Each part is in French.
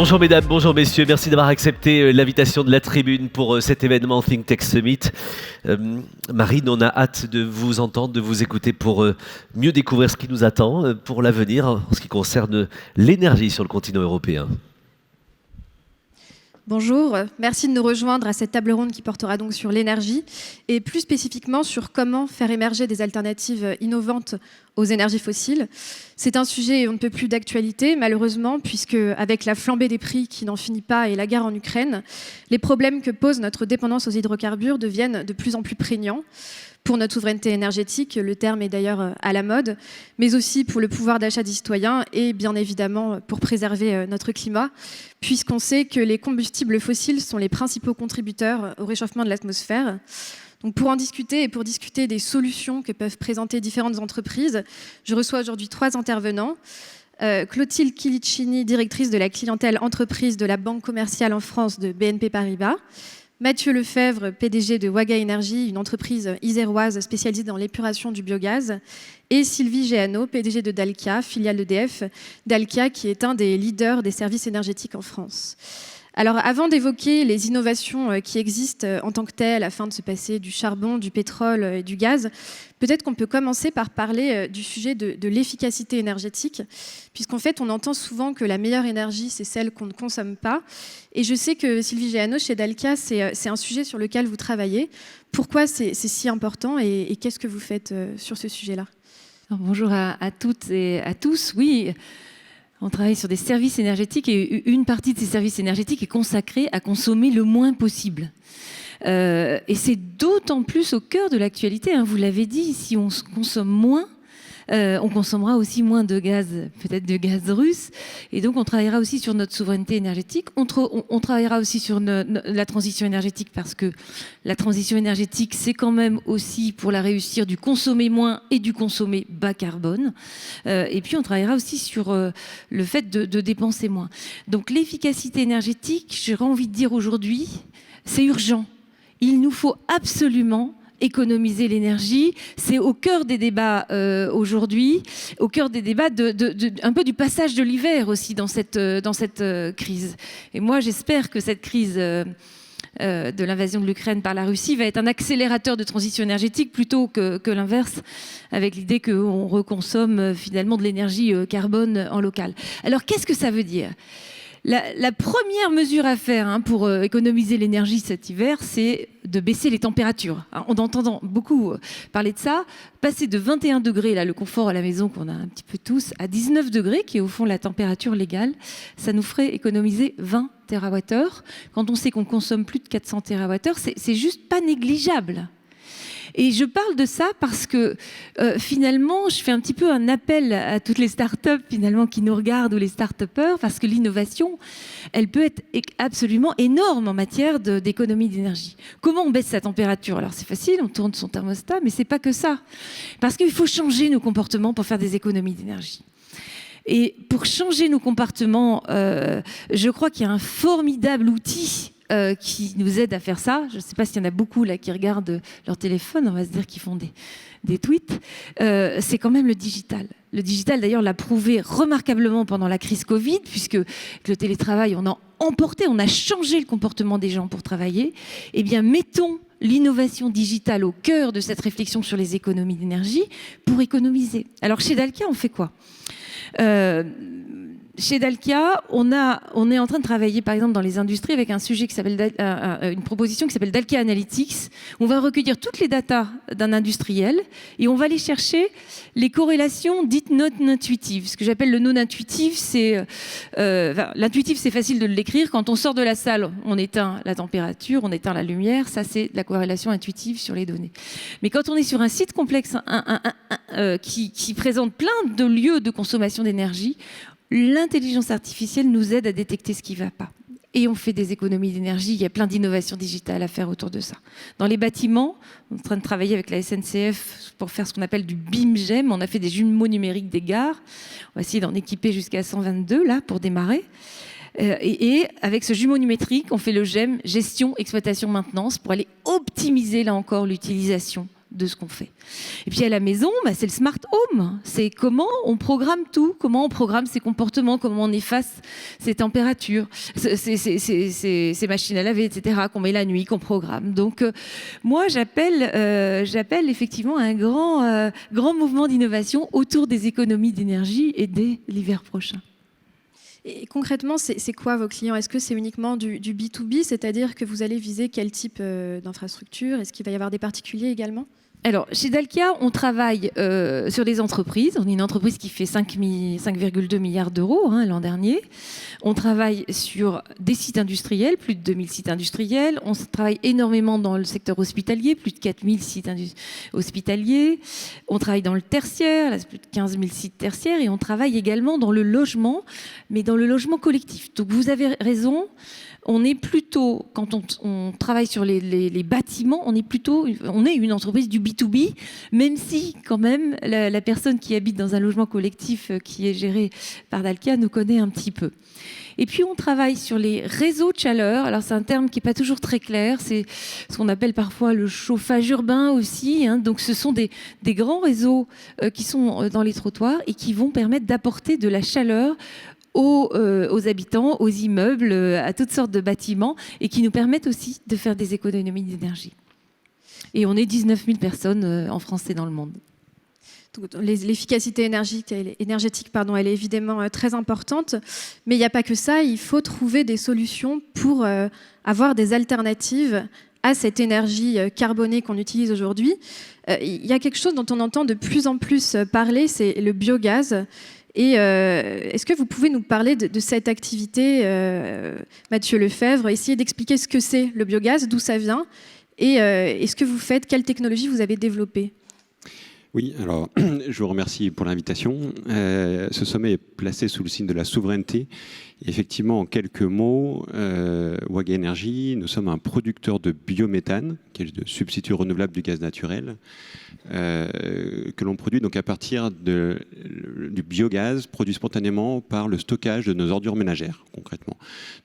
Bonjour mesdames, bonjour messieurs, merci d'avoir accepté l'invitation de la tribune pour cet événement Think Tech Summit. Marine, on a hâte de vous entendre, de vous écouter pour mieux découvrir ce qui nous attend pour l'avenir en ce qui concerne l'énergie sur le continent européen. Bonjour, merci de nous rejoindre à cette table ronde qui portera donc sur l'énergie et plus spécifiquement sur comment faire émerger des alternatives innovantes aux énergies fossiles. C'est un sujet on ne peut plus d'actualité malheureusement puisque avec la flambée des prix qui n'en finit pas et la guerre en Ukraine, les problèmes que pose notre dépendance aux hydrocarbures deviennent de plus en plus prégnants. Pour notre souveraineté énergétique, le terme est d'ailleurs à la mode, mais aussi pour le pouvoir d'achat des citoyens et bien évidemment pour préserver notre climat, puisqu'on sait que les combustibles fossiles sont les principaux contributeurs au réchauffement de l'atmosphère. Donc pour en discuter et pour discuter des solutions que peuvent présenter différentes entreprises, je reçois aujourd'hui 3 intervenants. Clotilde Kilicini, directrice de la clientèle entreprise de la Banque commerciale en France de BNP Paribas. Mathieu Lefebvre, PDG de Waga Énergie, une entreprise iséroise spécialisée dans l'épuration du biogaz. Et Sylvie Géano, PDG de Dalkia, filiale d'EDF. Dalkia qui est un des leaders des services énergétiques en France. Alors avant d'évoquer les innovations qui existent en tant que telles afin de se passer du charbon, du pétrole et du gaz, peut-être qu'on peut commencer par parler du sujet de l'efficacité énergétique, puisqu'en fait on entend souvent que la meilleure énergie c'est celle qu'on ne consomme pas. Et je sais que Sylvie Géano chez Dalkia, c'est un sujet sur lequel vous travaillez. Pourquoi c'est si important et qu'est-ce que vous faites sur ce sujet-là ? Bonjour à toutes et à tous. Oui. On travaille sur des services énergétiques et une partie de ces services énergétiques est consacrée à consommer le moins possible. Et c'est d'autant plus au cœur de l'actualité, hein, vous l'avez dit, si on consomme moins, on consommera aussi moins de gaz, peut-être de gaz russe. Et donc, on travaillera aussi sur notre souveraineté énergétique. On travaillera aussi sur la transition énergétique parce que la transition énergétique, c'est quand même aussi pour la réussir du consommer moins et du consommer bas carbone. Et puis, on travaillera aussi sur le fait de dépenser moins. Donc, l'efficacité énergétique, j'aurais envie de dire aujourd'hui, c'est urgent. Il nous faut absolument économiser l'énergie, c'est au cœur des débats aujourd'hui, au cœur des débats un peu du passage de l'hiver aussi dans cette crise. Et moi, j'espère que cette crise de l'invasion de l'Ukraine par la Russie va être un accélérateur de transition énergétique plutôt que l'inverse, avec l'idée qu'on reconsomme finalement de l'énergie carbone en local. Alors, qu'est-ce que ça veut dire ? La première mesure à faire pour économiser l'énergie cet hiver, c'est de baisser les températures. On entend beaucoup parler de ça. Passer de 21 degrés, là, le confort à la maison qu'on a un petit peu tous, à 19 degrés, qui est au fond la température légale, ça nous ferait économiser 20 TWh. Quand on sait qu'on consomme plus de 400 TWh, c'est juste pas négligeable. Et je parle de ça parce que finalement, je fais un petit peu un appel à toutes les startups finalement qui nous regardent ou les start-upers parce que l'innovation, elle peut être absolument énorme en matière d'économie d'énergie. Comment on baisse sa température ? Alors c'est facile, on tourne son thermostat, mais c'est pas que ça. Parce qu'il faut changer nos comportements pour faire des économies d'énergie. Et pour changer nos comportements, je crois qu'il y a un formidable outil qui nous aide à faire ça. Je ne sais pas s'il y en a beaucoup là qui regardent leur téléphone, on va se dire qu'ils font des tweets. C'est quand même le digital. Le digital, d'ailleurs, l'a prouvé remarquablement pendant la crise Covid, puisque le télétravail, on a emporté, on a changé le comportement des gens pour travailler. Eh bien, mettons l'innovation digitale au cœur de cette réflexion sur les économies d'énergie pour économiser. Alors, chez Dalkia, on fait quoi ? Chez Dalkia, on est en train de travailler, par exemple, dans les industries avec un sujet qui s'appelle une proposition qui s'appelle Dalkia Analytics. On va recueillir toutes les datas d'un industriel et on va aller chercher les corrélations dites non intuitives. Ce que j'appelle le non intuitif, c'est l'intuitif, c'est facile de l'écrire. Quand on sort de la salle, on éteint la température, on éteint la lumière. Ça, c'est la corrélation intuitive sur les données. Mais quand on est sur un site complexe qui présente plein de lieux de consommation d'énergie, l'intelligence artificielle nous aide à détecter ce qui ne va pas. Et on fait des économies d'énergie. Il y a plein d'innovations digitales à faire autour de ça. Dans les bâtiments, on est en train de travailler avec la SNCF pour faire ce qu'on appelle du BIM-GEM. On a fait des jumeaux numériques des gares. On va essayer d'en équiper jusqu'à 122 là pour démarrer. Et avec ce jumeau numérique, on fait le GEM, gestion, exploitation, maintenance, pour aller optimiser là encore l'utilisation de ce qu'on fait. Et puis à la maison, c'est le smart home. C'est comment on programme tout, comment on programme ses comportements, comment on efface ses températures, ses machines à laver, etc., qu'on met la nuit, qu'on programme. Donc moi, j'appelle effectivement un grand mouvement d'innovation autour des économies d'énergie et dès l'hiver prochain. Et concrètement, c'est quoi vos clients? Est-ce que c'est uniquement du B2B, c'est-à-dire que vous allez viser quel type d'infrastructure? Est-ce qu'il va y avoir des particuliers également? Alors, chez Dalkia, on travaille sur des entreprises. On est une entreprise qui fait 5,2 milliards d'euros l'an dernier. On travaille sur des sites industriels, plus de 2000 sites industriels. On travaille énormément dans le secteur hospitalier, plus de 4000 sites hospitaliers. On travaille dans le tertiaire, là, c'est plus de 15 000 sites tertiaires. Et on travaille également dans le logement, mais dans le logement collectif. Donc, vous avez raison. On est plutôt, quand on travaille sur les bâtiments, on est une entreprise du B2B, même si quand même la personne qui habite dans un logement collectif qui est géré par Dalkia nous connaît un petit peu. Et puis on travaille sur les réseaux de chaleur. Alors c'est un terme qui n'est pas toujours très clair, c'est ce qu'on appelle parfois le chauffage urbain aussi. Donc ce sont des grands réseaux qui sont dans les trottoirs et qui vont permettre d'apporter de la chaleur aux habitants, aux immeubles, à toutes sortes de bâtiments et qui nous permettent aussi de faire des économies d'énergie. Et on est 19 000 personnes en France et dans le monde. L'efficacité énergétique, elle est évidemment très importante, mais il n'y a pas que ça, il faut trouver des solutions pour avoir des alternatives à cette énergie carbonée qu'on utilise aujourd'hui. Il y a quelque chose dont on entend de plus en plus parler, c'est le biogaz. Et est-ce que vous pouvez nous parler de cette activité, Mathieu Lefebvre, essayer d'expliquer ce que c'est le biogaz, d'où ça vient, et ce que vous faites, quelle technologie vous avez développée? Oui, alors je vous remercie pour l'invitation. Ce sommet est placé sous le signe de la souveraineté. Et effectivement, en quelques mots, Waga Energy, nous sommes un producteur de biométhane, qui est le substitut renouvelable du gaz naturel, que l'on produit donc à partir du biogaz produit spontanément par le stockage de nos ordures ménagères, concrètement.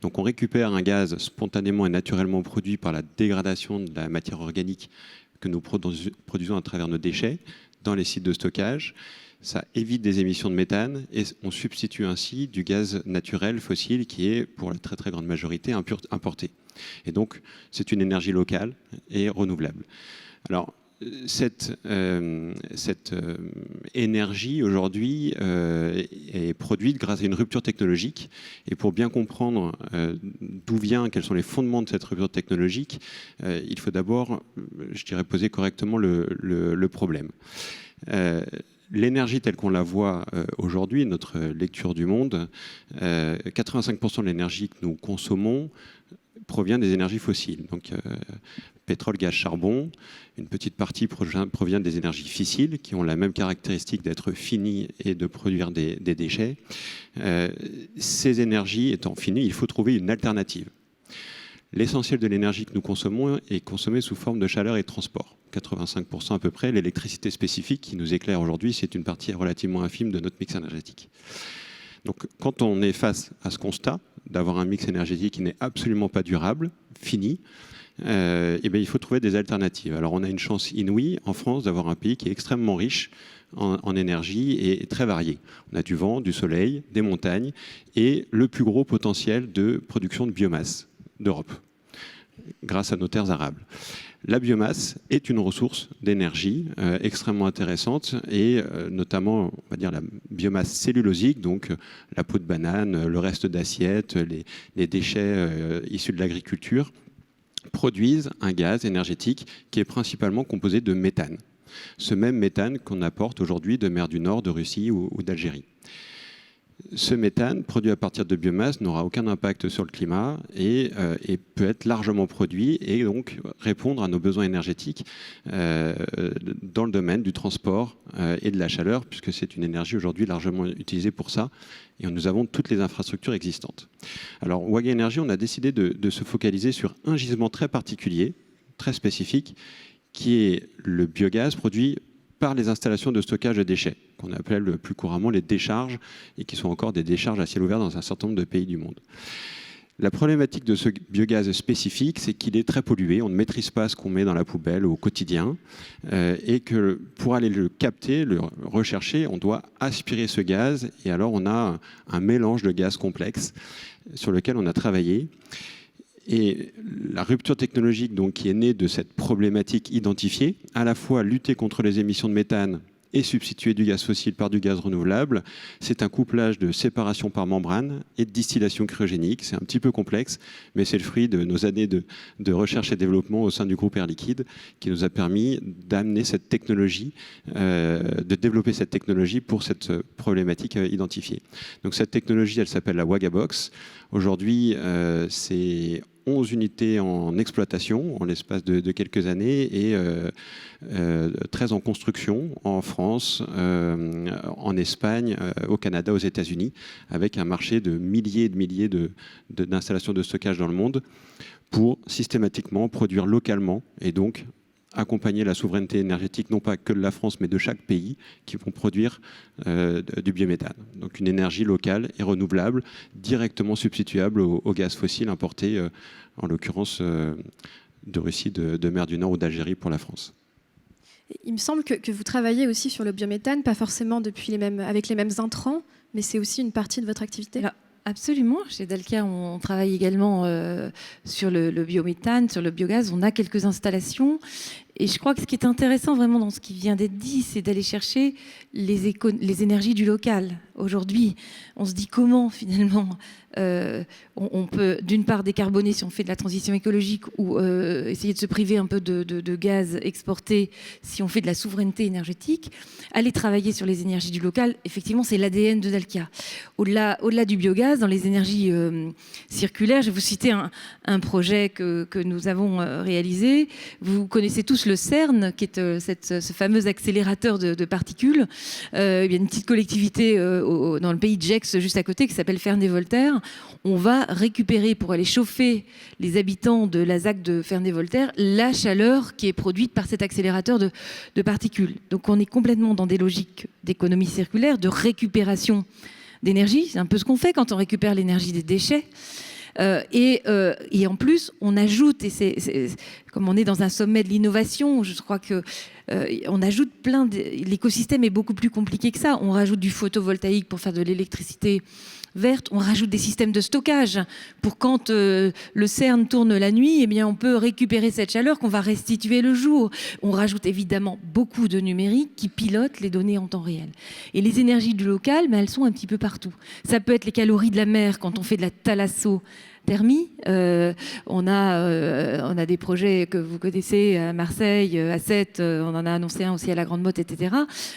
Donc on récupère un gaz spontanément et naturellement produit par la dégradation de la matière organique que nous produisons à travers nos déchets dans les sites de stockage. Ça évite des émissions de méthane et on substitue ainsi du gaz naturel fossile qui est, pour la très très grande majorité, importé. Et donc, c'est une énergie locale et renouvelable. Alors, cette énergie aujourd'hui est produite grâce à une rupture technologique. Et pour bien comprendre d'où vient, quels sont les fondements de cette rupture technologique, il faut d'abord, je dirais, poser correctement le problème. L'énergie telle qu'on la voit aujourd'hui, notre lecture du monde, 85% de l'énergie que nous consommons provient des énergies fossiles. Donc pétrole, gaz, charbon. Une petite partie provient des énergies fissiles qui ont la même caractéristique d'être finies et de produire des déchets. Ces énergies étant finies, il faut trouver une alternative. L'essentiel de l'énergie que nous consommons est consommé sous forme de chaleur et de transport. 85% à peu près. L'électricité spécifique qui nous éclaire aujourd'hui, c'est une partie relativement infime de notre mix énergétique. Donc quand on est face à ce constat d'avoir un mix énergétique qui n'est absolument pas durable, fini, il faut trouver des alternatives. Alors on a une chance inouïe en France d'avoir un pays qui est extrêmement riche en énergie et très varié. On a du vent, du soleil, des montagnes et le plus gros potentiel de production de biomasse d'Europe, grâce à nos terres arables. La biomasse est une ressource d'énergie extrêmement intéressante et notamment, on va dire, la biomasse cellulosique, donc la peau de banane, le reste d'assiette, les déchets issus de l'agriculture, produisent un gaz énergétique qui est principalement composé de méthane. Ce même méthane qu'on apporte aujourd'hui de mer du Nord, de Russie ou d'Algérie. Ce méthane, produit à partir de biomasse, n'aura aucun impact sur le climat et peut être largement produit et donc répondre à nos besoins énergétiques dans le domaine du transport et de la chaleur, puisque c'est une énergie aujourd'hui largement utilisée pour ça et nous avons toutes les infrastructures existantes. Alors, Waga Energy, on a décidé de se focaliser sur un gisement très particulier, très spécifique, qui est le biogaz produit par les installations de stockage de déchets, qu'on appelle plus couramment les décharges, et qui sont encore des décharges à ciel ouvert dans un certain nombre de pays du monde. La problématique de ce biogaz spécifique, c'est qu'il est très pollué. On ne maîtrise pas ce qu'on met dans la poubelle au quotidien. Et que pour aller le capter, le rechercher, on doit aspirer ce gaz. Et alors, on a un mélange de gaz complexe sur lequel on a travaillé. Et la rupture technologique donc, qui est née de cette problématique identifiée, à la fois lutter contre les émissions de méthane et substituer du gaz fossile par du gaz renouvelable, c'est un couplage de séparation par membrane et de distillation cryogénique. C'est un petit peu complexe, mais c'est le fruit de nos années de recherche et développement au sein du groupe Air Liquide qui nous a permis d'amener cette technologie, de développer cette technologie pour cette problématique identifiée. Donc cette technologie, elle s'appelle la Wagabox. Aujourd'hui, c'est 11 unités en exploitation en l'espace de quelques années et 13 en construction en France, en Espagne, au Canada, aux États-Unis, avec un marché de milliers et de milliers d'installations de stockage dans le monde pour systématiquement produire localement et donc accompagner la souveraineté énergétique, non pas que de la France, mais de chaque pays qui vont produire du biométhane. Donc une énergie locale et renouvelable, directement substituable au gaz fossile importé, en l'occurrence de Russie, de mer du Nord ou d'Algérie pour la France. Il me semble que vous travaillez aussi sur le biométhane, pas forcément avec les mêmes intrants, mais c'est aussi une partie de votre activité. Alors, absolument. Chez Dalkia, on travaille également sur le biométhane, sur le biogaz. On a quelques installations. Et je crois que ce qui est intéressant vraiment dans ce qui vient d'être dit, c'est d'aller chercher les énergies du local. Aujourd'hui, on se dit comment finalement on peut d'une part décarboner si on fait de la transition écologique ou essayer de se priver un peu de gaz exporté si on fait de la souveraineté énergétique. Aller travailler sur les énergies du local, effectivement, c'est l'ADN de Dalkia. Au-delà du biogaz, dans les énergies circulaires, je vais vous citer un projet que nous avons réalisé. Vous connaissez tous le CERN, qui est ce fameux accélérateur de particules. Il y a une petite collectivité dans le pays de Gex, juste à côté, qui s'appelle Ferney-Voltaire. On va récupérer, pour aller chauffer les habitants de la ZAC de Ferney-Voltaire, la chaleur qui est produite par cet accélérateur de particules. Donc on est complètement dans des logiques d'économie circulaire, de récupération d'énergie. C'est un peu ce qu'on fait quand on récupère l'énergie des déchets. Et en plus, on ajoute, et comme on est dans un sommet de l'innovation, je crois que on ajoute l'écosystème est beaucoup plus compliqué que ça. On rajoute du photovoltaïque pour faire de l'électricité verte, on rajoute des systèmes de stockage pour quand le CERN tourne la nuit, eh bien on peut récupérer cette chaleur qu'on va restituer le jour. On rajoute évidemment beaucoup de numérique qui pilote les données en temps réel. Et les énergies du local, elles sont un petit peu partout. Ça peut être les calories de la mer quand on fait de la thalassothermie. On a des projets que vous connaissez à Marseille, à Sète, on en a annoncé un aussi à la Grande Motte, etc.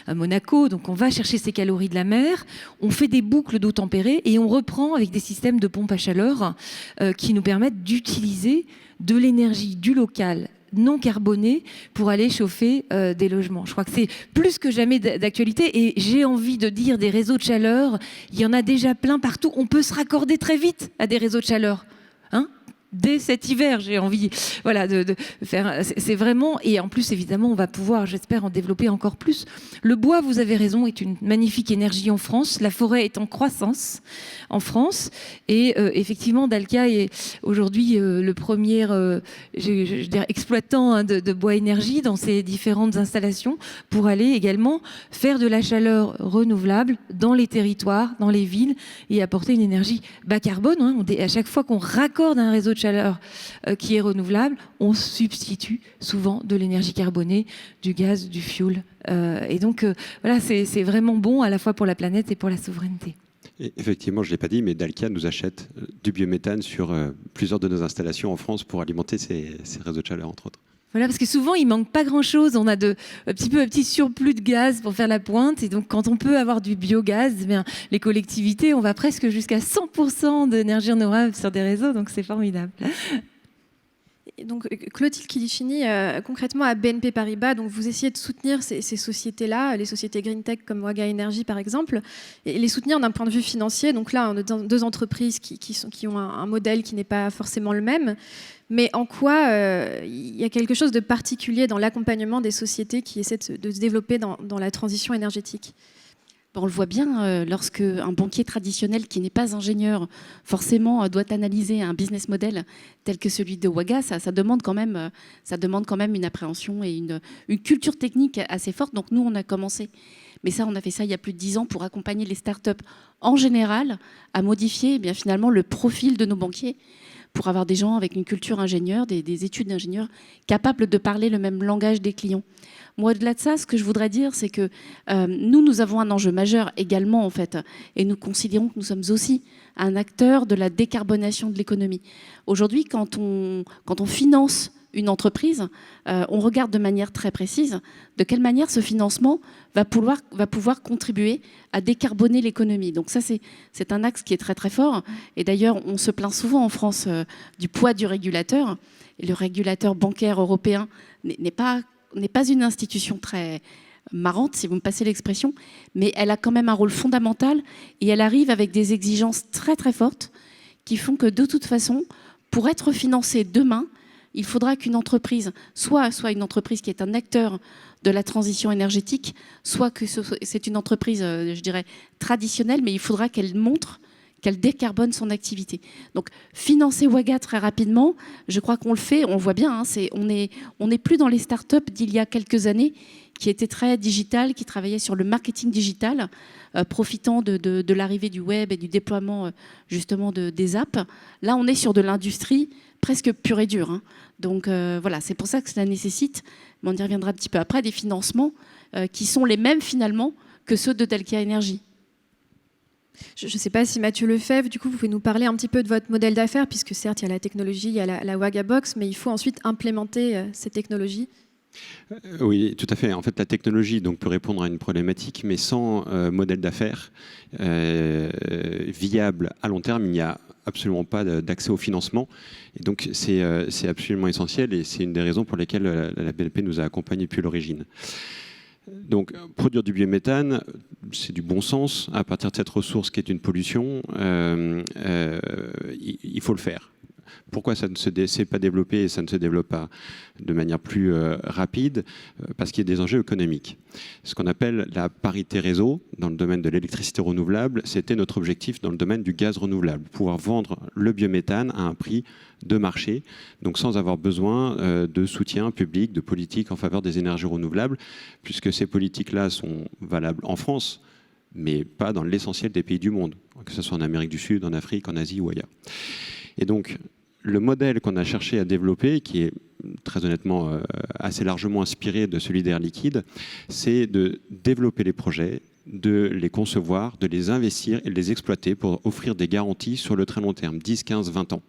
À Monaco. Donc on va chercher ces calories de la mer, on fait des boucles d'eau tempérée et on reprend avec des systèmes de pompe à chaleur qui nous permettent d'utiliser de l'énergie du local non carbonée pour aller chauffer des logements. Je crois que c'est plus que jamais d'actualité et j'ai envie de dire des réseaux de chaleur, il y en a déjà plein partout. On peut se raccorder très vite à des réseaux de chaleur. Dès cet hiver, j'ai envie de faire. C'est vraiment, et en plus, évidemment, on va pouvoir, j'espère, en développer encore plus. Le bois, vous avez raison, est une magnifique énergie en France. La forêt est en croissance en France. Et effectivement, Dalkia est aujourd'hui le premier exploitant de bois énergie dans ces différentes installations pour aller également faire de la chaleur renouvelable dans les territoires, dans les villes et apporter une énergie bas carbone. À chaque fois qu'on raccorde un réseau de chaleur qui est renouvelable, on substitue souvent de l'énergie carbonée, du gaz, du fioul. Et donc, c'est vraiment bon à la fois pour la planète et pour la souveraineté. Et effectivement, je ne l'ai pas dit, mais Dalkia nous achète du biométhane sur plusieurs de nos installations en France pour alimenter ces réseaux de chaleur, entre autres. Voilà, parce que souvent, il manque pas grand-chose. On a un petit surplus de gaz pour faire la pointe. Et donc, quand on peut avoir du biogaz, eh bien, les collectivités, on va presque jusqu'à 100% d'énergie renouvelable sur des réseaux. Donc, c'est formidable. Et donc, Clotilde Kilicini, concrètement à BNP Paribas, donc vous essayez de soutenir ces sociétés-là, les sociétés Green Tech comme Waga Energy par exemple, et les soutenir d'un point de vue financier. Donc là, on a deux entreprises qui ont un modèle qui n'est pas forcément le même. Mais en quoi il y a quelque chose de particulier dans l'accompagnement des sociétés qui essaient de se développer dans la transition énergétique ? On le voit bien, lorsque un banquier traditionnel qui n'est pas ingénieur, forcément, doit analyser un business model tel que celui de Waga, ça demande quand même une appréhension et une culture technique assez forte. Donc nous, on a commencé. Mais ça, on a fait ça il y a plus de 10 ans pour accompagner les startups en général à modifier bien, finalement le profil de nos banquiers pour avoir des gens avec une culture ingénieure, des études d'ingénieurs capables de parler le même langage des clients. Moi, au-delà de ça, ce que je voudrais dire, c'est que nous avons un enjeu majeur également, en fait, et nous considérons que nous sommes aussi un acteur de la décarbonation de l'économie. Aujourd'hui, quand on finance une entreprise, on regarde de manière très précise de quelle manière ce financement va pouvoir contribuer à décarboner l'économie. Donc ça, c'est un axe qui est très très fort. Et d'ailleurs, on se plaint souvent en France du poids du régulateur. Et le régulateur bancaire européen n'est pas une institution très marrante, si vous me passez l'expression, mais elle a quand même un rôle fondamental et elle arrive avec des exigences très très fortes qui font que de toute façon, pour être financée demain, il faudra qu'une entreprise, soit une entreprise qui est un acteur de la transition énergétique, soit que c'est une entreprise, je dirais, traditionnelle, mais il faudra qu'elle montre qu'elle décarbone son activité. Donc, financer Waga très rapidement, je crois qu'on le fait, on le voit bien, on n'est plus dans les startups d'il y a quelques années qui étaient très digitales, qui travaillaient sur le marketing digital, profitant de l'arrivée du web et du déploiement justement des apps. Là, on est sur de l'industrie presque pure et dure. Hein. Donc voilà, c'est pour ça que cela nécessite, mais on y reviendra un petit peu après, des financements qui sont les mêmes finalement que ceux de Dalkia Energy. Je ne sais pas si Mathieu Lefebvre, du coup, vous pouvez nous parler un petit peu de votre modèle d'affaires, puisque certes, il y a la technologie, il y a la Waga Box, mais il faut ensuite implémenter ces technologies. Oui, tout à fait. En fait, la technologie donc, peut répondre à une problématique, mais sans modèle d'affaires viable à long terme, il n'y a absolument pas d'accès au financement. Et donc, c'est absolument essentiel et c'est une des raisons pour lesquelles la BNP nous a accompagnés depuis l'origine. Donc, produire du biométhane, c'est du bon sens. À partir de cette ressource qui est une pollution, il faut le faire. Pourquoi ça ne s'est pas développé et ça ne se développe pas de manière plus rapide? Parce qu'il y a des enjeux économiques. Ce qu'on appelle la parité réseau dans le domaine de l'électricité renouvelable, c'était notre objectif dans le domaine du gaz renouvelable. Pouvoir vendre le biométhane à un prix de marché, donc sans avoir besoin de soutien public, de politique en faveur des énergies renouvelables, puisque ces politiques-là sont valables en France, mais pas dans l'essentiel des pays du monde, que ce soit en Amérique du Sud, en Afrique, en Asie ou ailleurs. Et donc, le modèle qu'on a cherché à développer, qui est très honnêtement assez largement inspiré de celui d'Air Liquide, c'est de développer les projets, de les concevoir, de les investir et de les exploiter pour offrir des garanties sur le très long terme, 10, 15, 20 ans.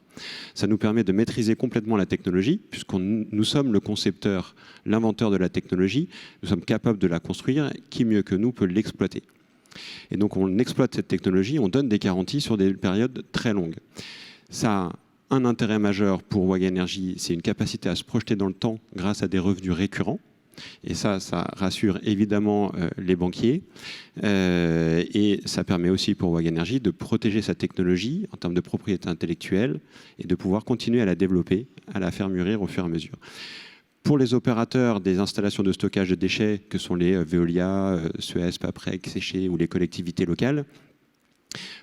Ça nous permet de maîtriser complètement la technologie, puisque nous sommes le concepteur, l'inventeur de la technologie, nous sommes capables de la construire, qui mieux que nous peut l'exploiter. Et donc on exploite cette technologie, on donne des garanties sur des périodes très longues. Ça a un intérêt majeur pour Waga Energy, c'est une capacité à se projeter dans le temps grâce à des revenus récurrents. Et ça rassure évidemment les banquiers. Et ça permet aussi pour Waga Energy de protéger sa technologie en termes de propriété intellectuelle et de pouvoir continuer à la développer, à la faire mûrir au fur et à mesure. Pour les opérateurs des installations de stockage de déchets, que sont les Veolia, Suez, Paprec, Séché ou les collectivités locales,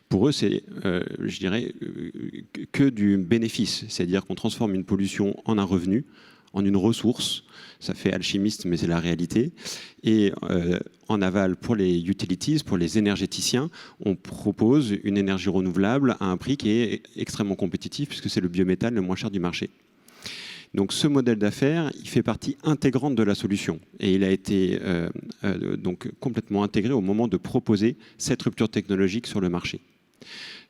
pour eux, c'est, je dirais, que du bénéfice. C'est-à-dire qu'on transforme une pollution en un revenu, en une ressource. Ça fait alchimiste, mais c'est la réalité. Et en aval, pour les utilities, pour les énergéticiens, on propose une énergie renouvelable à un prix qui est extrêmement compétitif, puisque c'est le biométhane le moins cher du marché. Donc ce modèle d'affaires, il fait partie intégrante de la solution et il a été donc complètement intégré au moment de proposer cette rupture technologique sur le marché.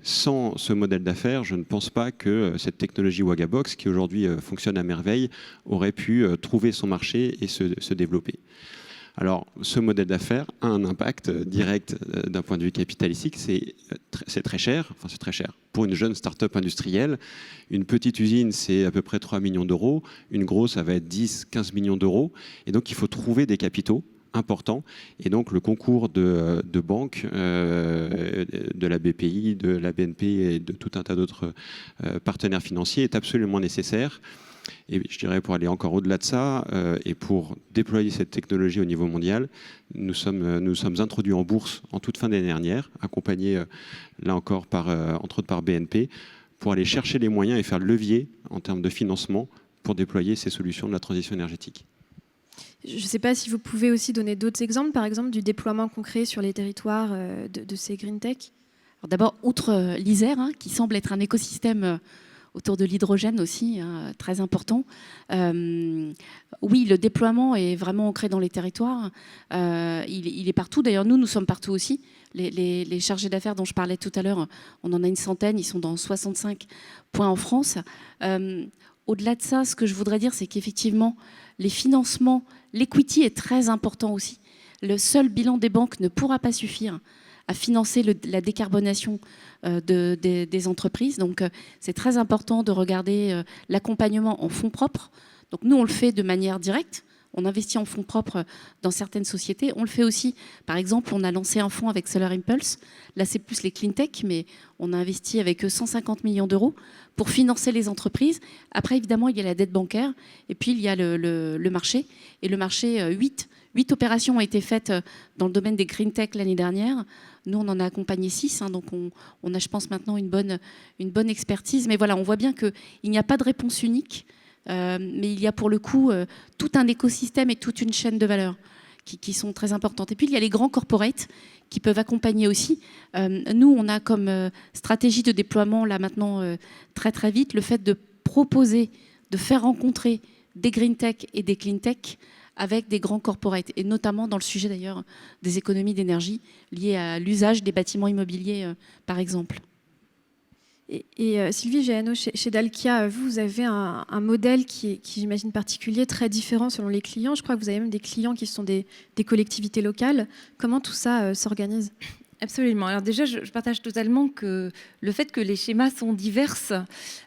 Sans ce modèle d'affaires, je ne pense pas que cette technologie Wagabox, qui aujourd'hui fonctionne à merveille, aurait pu trouver son marché et se développer. Alors, ce modèle d'affaires a un impact direct d'un point de vue capitalistique. C'est très cher. Enfin, c'est très cher. Pour une jeune start-up industrielle, une petite usine, c'est à peu près 3 millions d'euros. Une grosse, ça va être 10, 15 millions d'euros. Et donc, il faut trouver des capitaux importants. Et donc, le concours de banques, de la BPI, de la BNP et de tout un tas d'autres partenaires financiers est absolument nécessaire. Et je dirais pour aller encore au-delà de ça, et pour déployer cette technologie au niveau mondial, nous sommes introduits en bourse en toute fin d'année dernière, accompagnés là encore entre autres par BNP, pour aller chercher les moyens et faire le levier en termes de financement pour déployer ces solutions de la transition énergétique. Je ne sais pas si vous pouvez aussi donner d'autres exemples, par exemple du déploiement concret sur les territoires de ces green tech. D'abord, outre l'Isère, qui semble être un écosystème autour de l'hydrogène aussi, très important. Oui, le déploiement est vraiment ancré dans les territoires. Il est partout. D'ailleurs, nous sommes partout aussi. Les chargés d'affaires dont je parlais tout à l'heure, on en a une centaine. Ils sont dans 65 points en France. Au-delà de ça, ce que je voudrais dire, c'est qu'effectivement, les financements, l'equity est très important aussi. Le seul bilan des banques ne pourra pas suffire à financer la décarbonation des entreprises. Donc, c'est très important de regarder l'accompagnement en fonds propres. Donc, nous, on le fait de manière directe. On investit en fonds propres dans certaines sociétés. On le fait aussi, par exemple, on a lancé un fonds avec Solar Impulse. Là, c'est plus les clean tech, mais on a investi avec eux 150 millions d'euros pour financer les entreprises. Après, évidemment, il y a la dette bancaire et puis il y a le marché. Et le marché, 8 opérations ont été faites dans le domaine des green tech l'année dernière. Nous, on en a accompagné 6, donc on a, je pense, maintenant une bonne expertise. Mais voilà, on voit bien qu'il n'y a pas de réponse unique. Mais il y a pour le coup tout un écosystème et toute une chaîne de valeur qui sont très importantes. Et puis il y a les grands corporates qui peuvent accompagner aussi. Nous, on a comme stratégie de déploiement là maintenant très très vite le fait de proposer, de faire rencontrer des green tech et des clean tech avec des grands corporates, et notamment dans le sujet d'ailleurs des économies d'énergie liées à l'usage des bâtiments immobiliers par exemple. Et Sylvie Géano, chez Dalkia, vous avez un modèle qui j'imagine, particulier, très différent selon les clients. Je crois que vous avez même des clients qui sont des collectivités locales. Comment tout ça s'organise ? Absolument. Alors déjà, je partage totalement que le fait que les schémas sont divers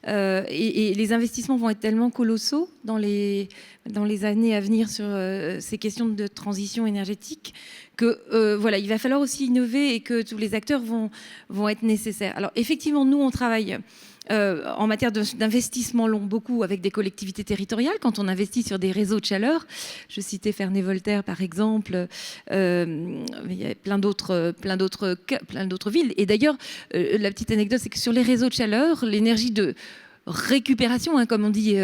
et les investissements vont être tellement colossaux dans les années à venir sur ces questions de transition énergétique que voilà, il va falloir aussi innover et que tous les acteurs vont être nécessaires. Alors effectivement, nous, on travaille en matière d'investissement long beaucoup avec des collectivités territoriales quand on investit sur des réseaux de chaleur. Je citais Ferney-Voltaire par exemple, mais il y a plein d'autres villes. Et d'ailleurs, la petite anecdote, c'est que sur les réseaux de chaleur, l'énergie de récupération, comme on dit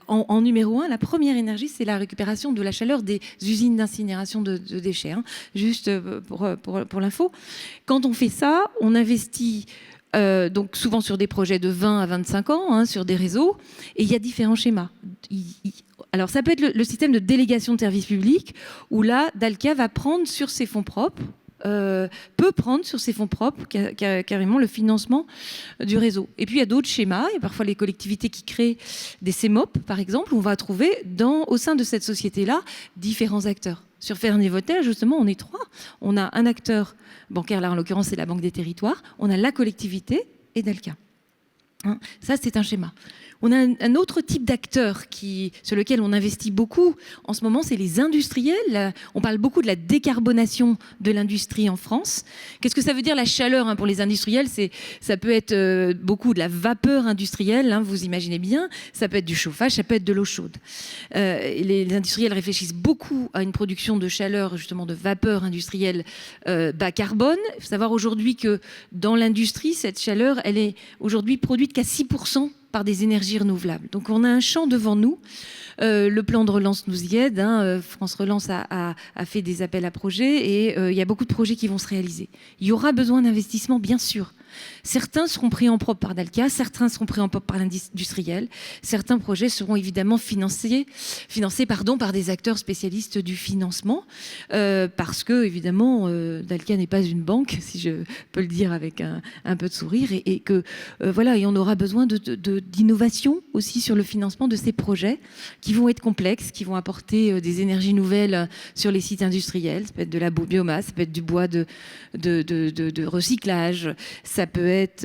en numéro 1, la première énergie, c'est la récupération de la chaleur des usines d'incinération de déchets. Juste pour l'info. Quand on fait ça, on investit donc souvent sur des projets de 20 à 25 ans, sur des réseaux, et il y a différents schémas. Alors ça peut être le système de délégation de services publics, où là, Dalkia va prendre sur ses fonds propres, peut prendre sur ses fonds propres carrément le financement du réseau. Et puis il y a d'autres schémas, il y a parfois les collectivités qui créent des CEMOP, par exemple, où on va trouver au sein de cette société-là différents acteurs. Sur Ferney-Voltaire, justement, on est 3. On a un acteur bancaire, là en l'occurrence c'est la Banque des Territoires, on a la collectivité et Dalkia. Ça c'est un schéma. On a un autre type d'acteurs sur lequel on investit beaucoup en ce moment, c'est les industriels. On parle beaucoup de la décarbonation de l'industrie en France. Qu'est-ce que ça veut dire la chaleur pour les industriels ? Ça peut être beaucoup de la vapeur industrielle, vous imaginez bien. Ça peut être du chauffage, ça peut être de l'eau chaude. Les industriels réfléchissent beaucoup à une production de chaleur, justement de vapeur industrielle bas carbone. Il faut savoir aujourd'hui que dans l'industrie, cette chaleur, elle est aujourd'hui produite qu'à 6% par des énergies renouvelables. Donc on a un champ devant nous. Le plan de relance nous y aide. France Relance a fait des appels à projets et il y a beaucoup de projets qui vont se réaliser. Il y aura besoin d'investissements, bien sûr. Certains seront pris en propre par Dalkia, certains seront pris en propre par l'industriel. Certains projets seront évidemment financés par des acteurs spécialistes du financement, parce que évidemment Dalkia n'est pas une banque, si je peux le dire avec un peu de sourire, et que voilà, et on aura besoin d'innovation aussi sur le financement de ces projets qui vont être complexes, qui vont apporter des énergies nouvelles sur les sites industriels. Ça peut être de la biomasse, ça peut être du bois de recyclage. Ça peut être,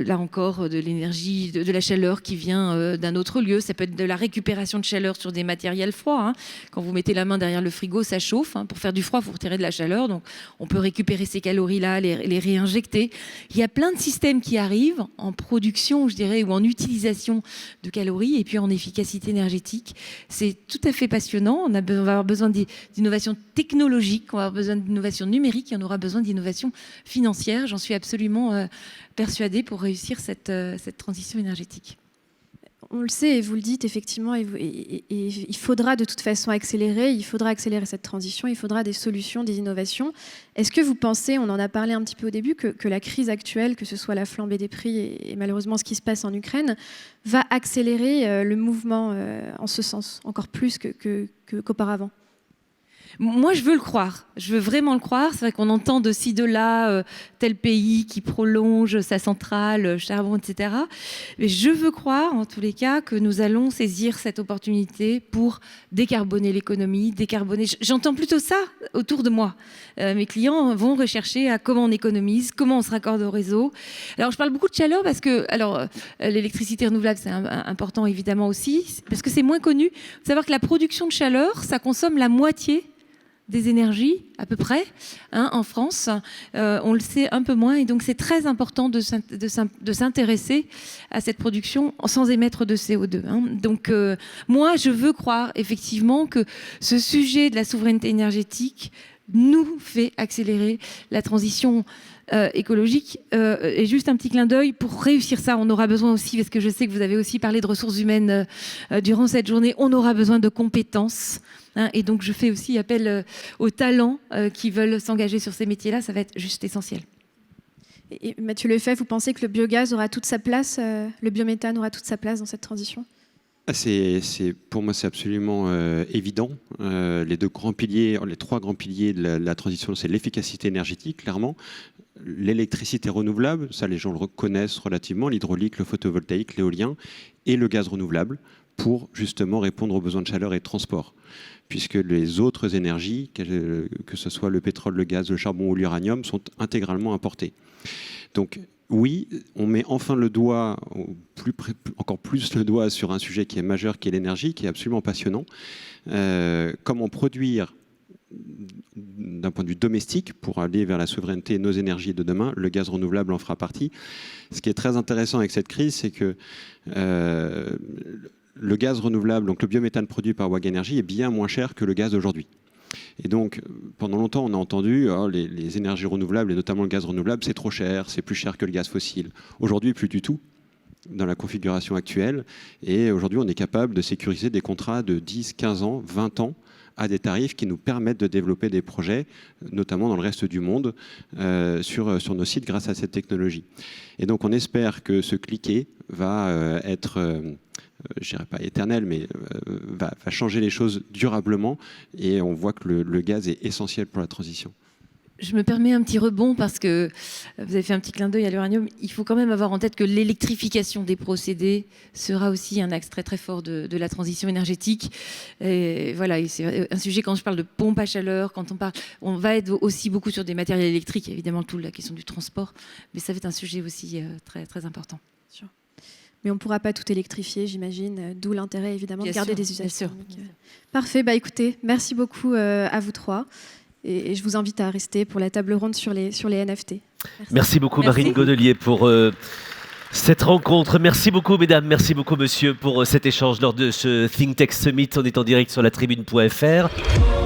là encore, de l'énergie, de la chaleur qui vient d'un autre lieu. Ça peut être de la récupération de chaleur sur des matériels froids. Quand vous mettez la main derrière le frigo, ça chauffe. Pour faire du froid, il faut retirer de la chaleur. Donc, on peut récupérer ces calories-là, les réinjecter. Il y a plein de systèmes qui arrivent en production, je dirais, ou en en utilisation de calories et puis en efficacité énergétique. C'est tout à fait passionnant. On va avoir besoin d'innovation technologique, on va avoir besoin d'innovation numérique et on aura besoin d'innovation financière. J'en suis absolument persuadée pour réussir cette transition énergétique. On le sait et vous le dites effectivement, et il faudra de toute façon accélérer, cette transition, il faudra des solutions, des innovations. Est-ce que vous pensez, on en a parlé un petit peu au début, que la crise actuelle, que ce soit la flambée des prix et malheureusement ce qui se passe en Ukraine, va accélérer le mouvement en ce sens, encore plus qu'auparavant ? Moi, je veux le croire. Je veux vraiment le croire. C'est vrai qu'on entend de ci, de là, tel pays qui prolonge sa centrale, charbon, etc. Mais je veux croire, en tous les cas, que nous allons saisir cette opportunité pour décarboner l'économie, décarboner... J'entends plutôt ça autour de moi. Mes clients vont rechercher à comment on économise, comment on se raccorde au réseau. Alors, je parle beaucoup de chaleur parce que... Alors, l'électricité renouvelable, c'est important, évidemment, aussi, parce que c'est moins connu. Il faut savoir que la production de chaleur, ça consomme la moitié des énergies, à peu près, en France. On le sait un peu moins. Et donc, c'est très important de s'intéresser à cette production sans émettre de CO2. Donc, moi, je veux croire, effectivement, que ce sujet de la souveraineté énergétique nous fait accélérer la transition écologique. Et juste un petit clin d'œil, pour réussir ça, on aura besoin aussi, parce que je sais que vous avez aussi parlé de ressources humaines durant cette journée, on aura besoin de compétences. Et donc, je fais aussi appel aux talents qui veulent s'engager sur ces métiers-là. Ça va être juste essentiel. Et Mathieu Lefebvre, vous pensez que le biogaz aura toute sa place, le biométhane aura toute sa place dans cette transition ? Pour moi, c'est absolument évident. Les trois grands piliers de la transition, c'est l'efficacité énergétique, clairement. L'électricité renouvelable, ça les gens le reconnaissent relativement, l'hydraulique, le photovoltaïque, l'éolien, et le gaz renouvelable, pour justement répondre aux besoins de chaleur et de transport. Puisque les autres énergies, que ce soit le pétrole, le gaz, le charbon ou l'uranium, sont intégralement importées. Donc oui, on met enfin le doigt, encore plus le doigt sur un sujet qui est majeur, qui est l'énergie, qui est absolument passionnant. Comment produire d'un point de vue domestique pour aller vers la souveraineté nos énergies de demain, le gaz renouvelable en fera partie. Ce qui est très intéressant avec cette crise, c'est que le gaz renouvelable, donc le biométhane produit par WAG Énergie, est bien moins cher que le gaz d'aujourd'hui. Et donc, pendant longtemps, on a entendu les énergies renouvelables, et notamment le gaz renouvelable, c'est trop cher, c'est plus cher que le gaz fossile. Aujourd'hui, plus du tout, dans la configuration actuelle. Et aujourd'hui, on est capable de sécuriser des contrats de 10, 15 ans, 20 ans, à des tarifs qui nous permettent de développer des projets, notamment dans le reste du monde, sur nos sites grâce à cette technologie. Et donc, on espère que ce cliquet va être... je dirais pas éternel, mais va changer les choses durablement. Et on voit que le gaz est essentiel pour la transition. Je me permets un petit rebond parce que vous avez fait un petit clin d'œil à l'uranium. Il faut quand même avoir en tête que l'électrification des procédés sera aussi un axe très très fort de la transition énergétique. Et voilà, et c'est un sujet quand je parle de pompe à chaleur, on va être aussi beaucoup sur des matériels électriques, évidemment toute la question du transport, mais ça va être un sujet aussi très très important. Sûr. Mais on ne pourra pas tout électrifier, j'imagine, d'où l'intérêt évidemment de garder des usages. Bien sûr. Parfait, écoutez, merci beaucoup à vous trois. Et je vous invite à rester pour la table ronde sur les NFT. Merci beaucoup Marine Godelier pour cette rencontre. Merci beaucoup mesdames, merci beaucoup monsieur pour cet échange lors de ce Think Tech Summit. On est en direct sur la tribune.fr.